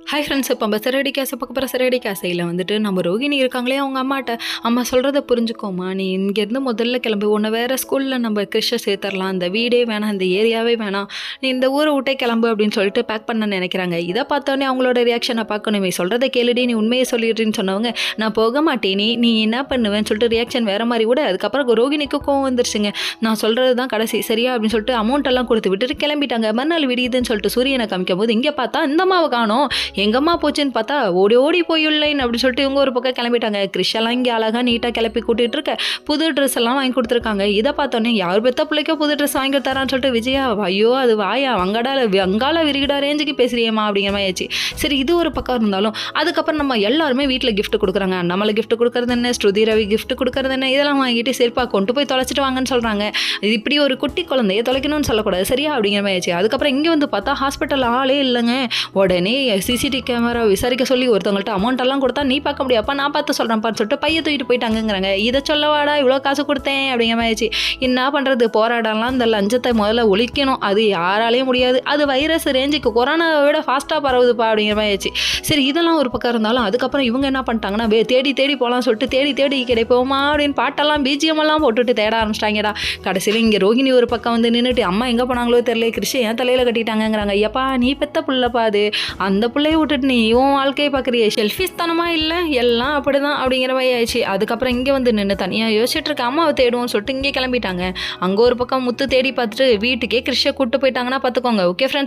Hi friends, இப்போ நம்ம சிறகடி கேஸை பார்க்க போகிற சிறகடி கேஸையில் வந்துட்டு நம்ம ரோகிணி இருக்காங்களே அவங்க அம்மாட்ட, அம்மா சொல்கிறத புரிஞ்சுக்கோமா, நீ இங்கேருந்து முதல்ல கிளம்பு, உன்னை வேறு ஸ்கூலில் நம்ம கிறிஷை சேர்த்துடலாம், இந்த வீடே வேணாம், இந்த ஏரியாவே வேணாம், நீ இந்த ஊரை விட்டே கிளம்பு அப்படின்னு சொல்லிட்டு பேக் பண்ண நினைக்கிறாங்க. இதை பார்த்தோன்னே அவங்களோட ரியாக்ஷனை பார்க்கணுமே, சொல்கிறத கேளுடி, நீ உண்மையை சொல்லிடுறேன்னு சொன்னவங்க, நான் போக மாட்டேன், நீ என்ன பண்ணுவேன்னு சொல்லிட்டு ரியாக்ஷன் வேறு மாதிரி விட, அதுக்கப்புறம் ரோகிணிக்கு கோவம் வந்துருச்சுங்க. நான் சொல்கிறது தான் கடைசி சரியா அப்படின்னு சொல்லிட்டு அமௌண்ட் எல்லாம் கொடுத்து விட்டுட்டு கிளம்பிட்டாங்க. மறுநாள் விடியுதுன்னு சொல்லிட்டு சூரியனை காமிக்கும் போது இங்கே பார்த்தா இந்த அம்மாவை காணோம், எங்கம்மா போச்சுன்னு பார்த்தா ஓடி ஓடி போயுள்ளேன் அப்படின்னு சொல்லிட்டு இவங்க ஒரு பக்கம் கிளம்பிட்டாங்க. கிறிஷெல்லாம் இங்கே அழகாக நீட்டாக கிளப்பி கூட்டிகிட்டு இருக்க, புது ட்ரெஸ் எல்லாம் வாங்கி கொடுத்துருக்காங்க. இதை பார்த்தோன்னே யார் பெத்த பிள்ளைக்கோ புது ட்ரெஸ் வாங்கி தரான்னு சொல்லிட்டு விஜயா, ஐயோ அது வாயா வங்காள விரிகிடா ரேஞ்சுக்கு பேசுறியம்மா அப்படிங்கிற மாதிரி ஆச்சு. சரி, இது ஒரு பக்கம் இருந்தாலும் அதுக்கப்புறம் நம்ம எல்லாருமே வீட்டில் கிஃப்ட் கொடுக்குறாங்க. நம்மளை கிஃப்ட் கொடுக்குறது என்ன, ஸ்ருதி ரவி கிஃப்ட் கொடுக்குறது என்ன, இதெல்லாம் வாங்கிட்டு சரிப்பா கொண்டு போய் தொலைச்சிட்டு வாங்கன்னு சொல்கிறாங்க. இது இப்படி ஒரு குட்டி குழந்தைய தொலைக்கணும்னு சொல்லக்கூடாது சரியா அப்படிங்கிற மாதிரி ஆச்சு. அதுக்கப்புறம் இங்கே வந்து பார்த்தா ஹாஸ்பிட்டல் ஆளே இல்லைங்க. உடனே சிசிடிவி கேமரா விசாரிக்க சொல்லி ஒருத்தவங்கள்ட்ட அமௌண்ட் எல்லாம் கொடுத்தா நீ பார்க்க முடியாப்பா, நான் பார்த்து சொல்கிறேன்ப்பான்னு சொல்லிட்டு பையை தூக்கிட்டு போயிட்டாங்கிறாங்க. இதை சொல்லவாடா இவ்வளோ காசு கொடுத்தேன் அப்படிங்கிற மாதிரிச்சு. என்ன பண்ணுறது, போராடலாம், இந்த லஞ்சத்தை முதல்ல ஒழிக்கணும், அது யாராலையும் முடியாது, அது வைரஸ் ரேஞ்சுக்கு கொரோனாவை விட ஃபாஸ்ட்டாக பரவுதுப்பா அப்படிங்கிற மாதிரி ஆச்சு. சரி, இதெல்லாம் ஒரு பக்கம் இருந்தாலும் அதுக்கப்புறம் இவங்க என்ன பண்ணிட்டாங்கன்னா, தேடி தேடி போகலாம்னு சொல்லிட்டு தேடி தேடி கிடைப்போமா அப்படின்னு பாட்டெல்லாம் பிஜிஎம் எல்லாம் போட்டுட்டு தேட ஆரம்பிச்சிட்டாங்கடா. கடைசியில் இங்கே ரோகிணி ஒரு பக்கம் வந்து நின்றுட்டு, அம்மா எங்கே போனாங்களோ தெரியல, கிறிஷை என் தலையில் கட்டிட்டாங்கிறாங்க. ஐயப்பா நீ பெத்த புள்ளப்பா, அது அந்த பிள்ளைய விட்டுட்டு நீ இவன் வாழ்க்கையை பார்க்குறிய, செல்ஃபிஸ் தனமா இல்லை, எல்லாம் அப்படிதான் அப்படிங்கிற மாதிரி ஆயிடுச்சு. அதுக்கப்புறம் இங்கே வந்து நின்று தனியாக யோசிச்சுட்டு இருக்க அம்மாவை தேடுவோம்னு சொல்லிட்டு இங்கே கிளம்பிட்டாங்க. அங்கே ஒரு பக்கம் முத்து தேடி பார்த்துட்டு வீட்டுக்கே கிறிஷை கூப்பிட்டு போயிட்டாங்கன்னா பார்த்துக்கோங்க. Okay friends.